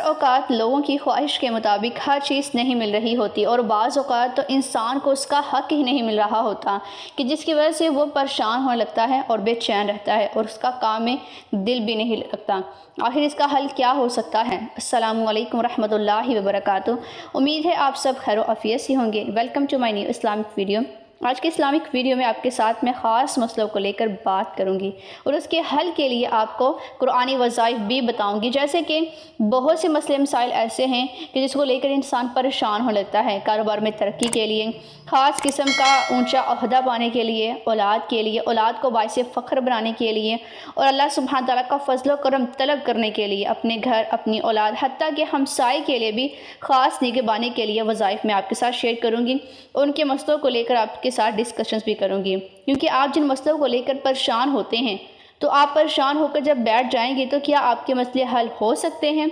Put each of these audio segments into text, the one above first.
اوقات لوگوں کی خواہش کے مطابق ہر چیز نہیں مل رہی ہوتی، اور بعض اوقات تو انسان کو اس کا حق ہی نہیں مل رہا ہوتا کہ جس کی وجہ سے وہ پریشان ہونے لگتا ہے اور بے چین رہتا ہے اور اس کا کام میں دل بھی نہیں لگتا۔ آخر اس کا حل کیا ہو سکتا ہے؟ السلام علیکم ورحمۃ اللہ وبرکاتہ۔ امید ہے آپ سب خیر و عافیت سے ہوں گے۔ Welcome to my new Islamic video. آج کے اسلامک ویڈیو میں آپ کے ساتھ میں خاص مسئلوں کو لے کر بات کروں گی اور اس کے حل کے لیے آپ کو قرآنی وظائف بھی بتاؤں گی، جیسے کہ بہت سے مسئلے مسائل ایسے ہیں کہ جس کو لے کر انسان پریشان ہو لگتا ہے، کاروبار میں ترقی کے لیے، خاص قسم کا اونچا عہدہ پانے کے لیے، اولاد کو باعث فخر بنانے کے لیے، اور اللہ سبحانہ تعالیٰ کا فضل و کرم طلب کرنے کے لیے، اپنے گھر، اپنی اولاد، حتیٰ کہ ہمسائے کے لیے بھی خاص نگہبانی کے لیے وظائف میں آپ کے ساتھ شیئر کروں گی۔ ان کے مسئلوں کو لے کر آپ کے ساتھ ڈسکشنز بھی کروں گی، کیونکہ آپ جن مسئلوں کو لے کر پریشان ہوتے ہیں تو آپ پریشان ہو کر جب بیٹھ جائیں گے تو کیا آپ کے مسئلے حل ہو سکتے ہیں؟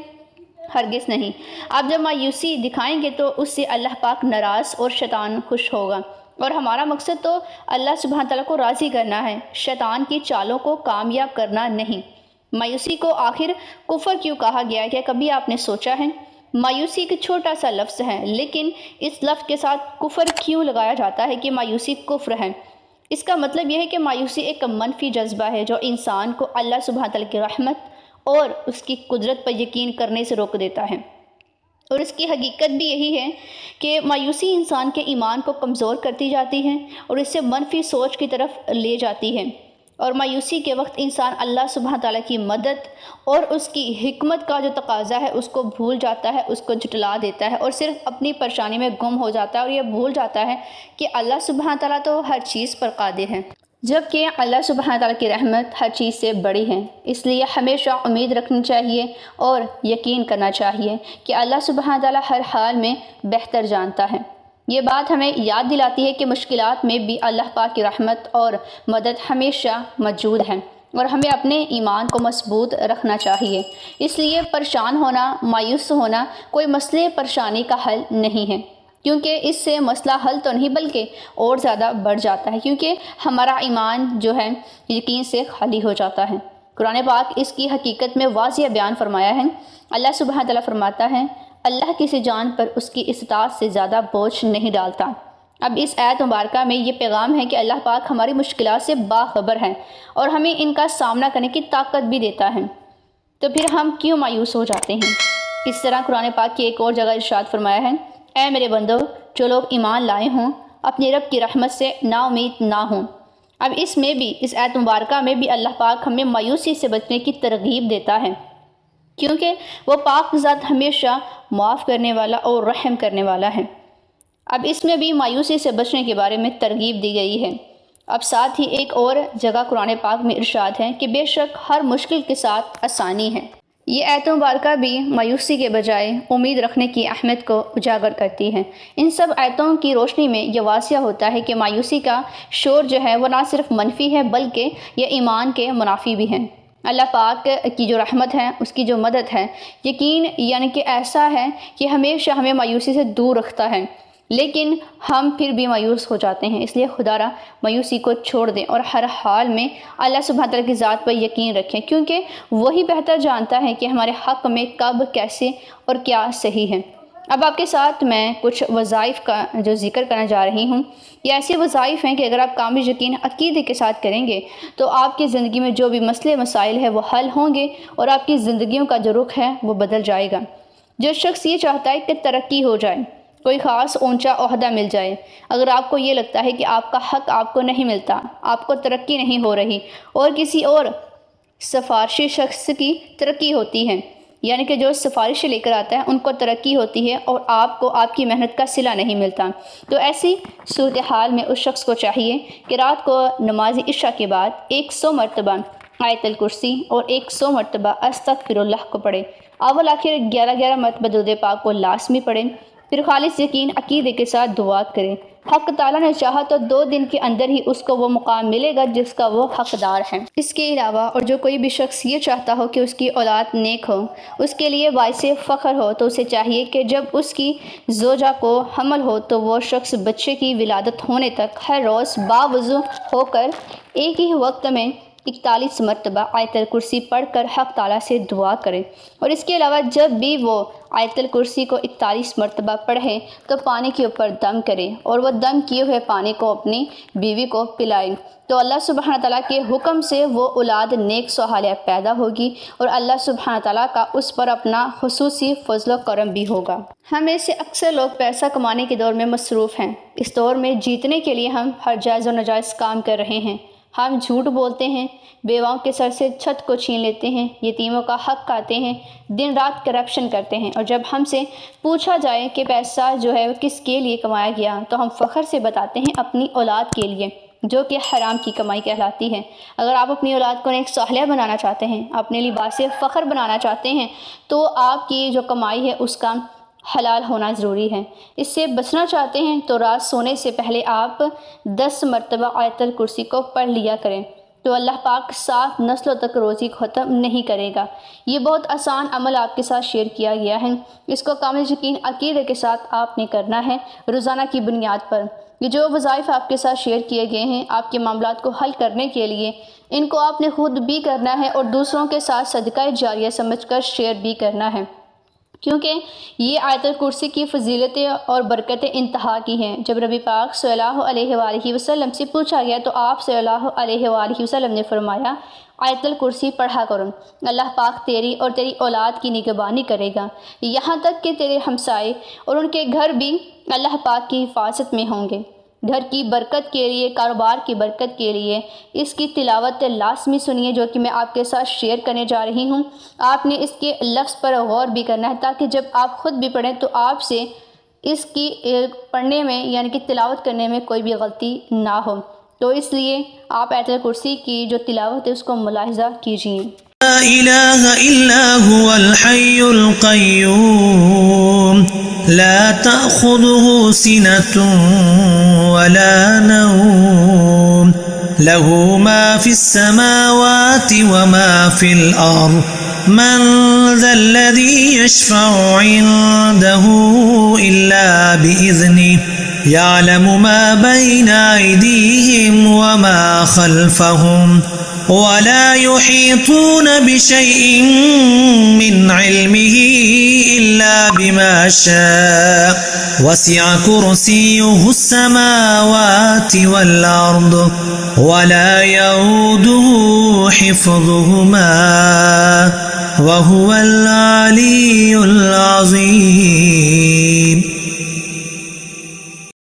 ہرگز نہیں۔ آپ جب مایوسی دکھائیں گے تو اس سے اللہ پاک ناراض اور شیطان خوش ہوگا، اور ہمارا مقصد تو اللہ سبحانہ تعالیٰ کو راضی کرنا ہے، شیطان کی چالوں کو کامیاب کرنا نہیں۔ مایوسی کو آخر کفر کیوں کہا گیا ہے؟ کیا کبھی آپ نے سوچا ہے؟ مایوسی ایک چھوٹا سا لفظ ہے، لیکن اس لفظ کے ساتھ کفر کیوں لگایا جاتا ہے کہ مایوسی کفر ہے؟ اس کا مطلب یہ ہے کہ مایوسی ایک منفی جذبہ ہے جو انسان کو اللہ سبحانہ تعالیٰ کی رحمت اور اس کی قدرت پر یقین کرنے سے روک دیتا ہے، اور اس کی حقیقت بھی یہی ہے کہ مایوسی انسان کے ایمان کو کمزور کرتی جاتی ہے اور اس سے منفی سوچ کی طرف لے جاتی ہے، اور مایوسی کے وقت انسان اللہ سبحانہ تعالیٰ کی مدد اور اس کی حکمت کا جو تقاضا ہے اس کو بھول جاتا ہے، اس کو جھٹلا دیتا ہے اور صرف اپنی پریشانی میں گم ہو جاتا ہے، اور یہ بھول جاتا ہے کہ اللہ سبحانہ تعالیٰ تو ہر چیز پر قادر ہے، جبکہ اللہ سبحانہ تعالیٰ کی رحمت ہر چیز سے بڑی ہے۔ اس لیے ہمیشہ امید رکھنی چاہیے اور یقین کرنا چاہیے کہ اللہ سبحانہ تعالیٰ ہر حال میں بہتر جانتا ہے۔ یہ بات ہمیں یاد دلاتی ہے کہ مشکلات میں بھی اللہ پاک کی رحمت اور مدد ہمیشہ موجود ہے، اور ہمیں اپنے ایمان کو مضبوط رکھنا چاہیے۔ اس لیے پریشان ہونا، مایوس ہونا کوئی مسئلے پریشانی کا حل نہیں ہے، کیونکہ اس سے مسئلہ حل تو نہیں بلکہ اور زیادہ بڑھ جاتا ہے، کیونکہ ہمارا ایمان جو ہے یقین سے خالی ہو جاتا ہے۔ قرآن پاک اس کی حقیقت میں واضح بیان فرمایا ہے۔ اللہ سبحانہ تعالیٰ فرماتا ہے، اللہ کسی جان پر اس کی استطاعت سے زیادہ بوجھ نہیں ڈالتا۔ اب اس آیت مبارکہ میں یہ پیغام ہے کہ اللہ پاک ہماری مشکلات سے باخبر ہے اور ہمیں ان کا سامنا کرنے کی طاقت بھی دیتا ہے، تو پھر ہم کیوں مایوس ہو جاتے ہیں؟ اس طرح قرآن پاک کی ایک اور جگہ ارشاد فرمایا ہے، اے میرے بندو، جو لوگ ایمان لائے ہوں اپنی رب کی رحمت سے نا امید نہ ہوں۔ اب اس آیت مبارکہ میں بھی اللہ پاک ہمیں مایوسی سے بچنے کی ترغیب دیتا ہے، کیونکہ وہ پاک ذات ہمیشہ معاف کرنے والا اور رحم کرنے والا ہے۔ اب اس میں بھی مایوسی سے بچنے کے بارے میں ترغیب دی گئی ہے۔ اب ساتھ ہی ایک اور جگہ قرآن پاک میں ارشاد ہے کہ بے شک ہر مشکل کے ساتھ آسانی ہے۔ یہ آیت مبارکہ بھی مایوسی کے بجائے امید رکھنے کی اہمیت کو اجاگر کرتی ہے۔ ان سب آیتوں کی روشنی میں یہ واضح ہوتا ہے کہ مایوسی کا شور جو ہے وہ نہ صرف منفی ہے بلکہ یہ ایمان کے منافی بھی ہے۔ اللہ پاک کی جو رحمت ہے، اس کی جو مدد ہے، یقین یعنی کہ ایسا ہے کہ ہمیشہ ہمیں مایوسی سے دور رکھتا ہے، لیکن ہم پھر بھی مایوس ہو جاتے ہیں۔ اس لیے خدا را مایوسی کو چھوڑ دیں اور ہر حال میں اللہ سبحانہ تعالیٰ کی ذات پر یقین رکھیں، کیونکہ وہی بہتر جانتا ہے کہ ہمارے حق میں کب، کیسے اور کیا صحیح ہے۔ اب آپ کے ساتھ میں کچھ وظائف کا جو ذکر کرنا جا رہی ہوں، یہ ایسے وظائف ہیں کہ اگر آپ کامل یقین عقیدے کے ساتھ کریں گے تو آپ کی زندگی میں جو بھی مسئلے مسائل ہیں وہ حل ہوں گے اور آپ کی زندگیوں کا جو رخ ہے وہ بدل جائے گا۔ جو شخص یہ چاہتا ہے کہ ترقی ہو جائے، کوئی خاص اونچا عہدہ مل جائے، اگر آپ کو یہ لگتا ہے کہ آپ کا حق آپ کو نہیں ملتا، آپ کو ترقی نہیں ہو رہی اور کسی اور سفارشی شخص کی ترقی ہوتی ہے، یعنی کہ جو سفارشیں لے کر آتا ہے ان کو ترقی ہوتی ہے اور آپ کو آپ کی محنت کا صلہ نہیں ملتا، تو ایسی صورتحال میں اس شخص کو چاہیے کہ رات کو نماز عشاء کے بعد 100 مرتبہ آیت الکرسی اور 100 مرتبہ استغفر اللہ کو پڑھے۔ اول آخر 11 مرتبہ درود پاک کو لازمی پڑھیں، پھر خالص یقین عقیدے کے ساتھ دعات کریں۔ حق تعالیٰ نے چاہا تو 2 دن کے اندر ہی اس کو وہ مقام ملے گا جس کا وہ حقدار ہے۔ اس کے علاوہ اور جو کوئی بھی شخص یہ چاہتا ہو کہ اس کی اولاد نیک ہو، اس کے لیے باعث فخر ہو، تو اسے چاہیے کہ جب اس کی زوجہ کو حمل ہو تو وہ شخص بچے کی ولادت ہونے تک ہر روز باوضو ہو کر ایک ہی وقت میں 41 مرتبہ آیت الکرسی پڑھ کر حق تعالیٰ سے دعا کرے، اور اس کے علاوہ جب بھی وہ آیت الکرسی کو 41 مرتبہ پڑھے تو پانی کے اوپر دم کرے اور وہ دم کیے ہوئے پانی کو اپنی بیوی کو پلائے، تو اللہ سبحانہ تعالیٰ کے حکم سے وہ اولاد نیک صالحہ پیدا ہوگی اور اللہ سبحانہ تعالیٰ کا اس پر اپنا خصوصی فضل و کرم بھی ہوگا۔ ہم میں سے اکثر لوگ پیسہ کمانے کے دور میں مصروف ہیں۔ اس دور میں جیتنے کے لیے ہم ہر جائز و ناجائز کام کر رہے ہیں۔ ہم جھوٹ بولتے ہیں، بیواؤں کے سر سے چھت کو چھین لیتے ہیں، یتیموں کا حق کھاتے ہیں، دن رات کرپشن کرتے ہیں، اور جب ہم سے پوچھا جائے کہ پیسہ جو ہے وہ کس کے لیے کمایا گیا تو ہم فخر سے بتاتے ہیں اپنی اولاد کے لیے، جو کہ حرام کی کمائی کہلاتی ہے۔ اگر آپ اپنی اولاد کو نیک صالحہ بنانا چاہتے ہیں، اپنے لیے باعث فخر بنانا چاہتے ہیں، تو آپ کی جو کمائی ہے اس کا حلال ہونا ضروری ہے۔ اس سے بچنا چاہتے ہیں تو رات سونے سے پہلے آپ 10 مرتبہ آیت الکرسی کو پڑھ لیا کریں، تو اللہ پاک 7 نسلوں تک روزی ختم نہیں کرے گا۔ یہ بہت آسان عمل آپ کے ساتھ شیئر کیا گیا ہے، اس کو کامل یقین عقیدے کے ساتھ آپ نے کرنا ہے روزانہ کی بنیاد پر۔ یہ جو وظائف آپ کے ساتھ شیئر کیے گئے ہیں آپ کے معاملات کو حل کرنے کے لیے، ان کو آپ نے خود بھی کرنا ہے اور دوسروں کے ساتھ صدقہ جاریہ سمجھ کر شیئر بھی کرنا ہے، کیونکہ یہ آیت الکرسی کی فضیلتیں اور برکتیں انتہا کی ہیں۔ جب نبی پاک صلی اللہ علیہ وآلہ وسلم سے پوچھا گیا تو آپ صلی اللہ علیہ وآلہ وسلم نے فرمایا آیت الکرسی پڑھا کرو، اللہ پاک تیری اور تیری اولاد کی نگہبانی کرے گا، یہاں تک کہ تیرے ہمسائے اور ان کے گھر بھی اللہ پاک کی حفاظت میں ہوں گے۔ گھر کی برکت کے لیے، کاروبار کی برکت کے لیے اس کی تلاوت لازمی سنیے، جو کہ میں آپ کے ساتھ شیئر کرنے جا رہی ہوں۔ آپ نے اس کے لفظ پر غور بھی کرنا ہے تاکہ جب آپ خود بھی پڑھیں تو آپ سے اس کی پڑھنے میں یعنی کہ تلاوت کرنے میں کوئی بھی غلطی نہ ہو، تو اس لیے آپ آیت الکرسی کی جو تلاوت ہے اس کو ملاحظہ کیجیے۔ لا إله إلا هو الحي القيوم لا تأخذه سنة ولا نوم له ما في السماوات وما في الأرض من ذا الذي يشفع عنده إلا بإذنه يعلم ما بين أيديهم وما خلفهم ولا يحيطون بشيء من علمه إلا بما شاء وسع كرسيه السماوات والأرض ولا يؤوده حفظهما وهو العلي العظيم۔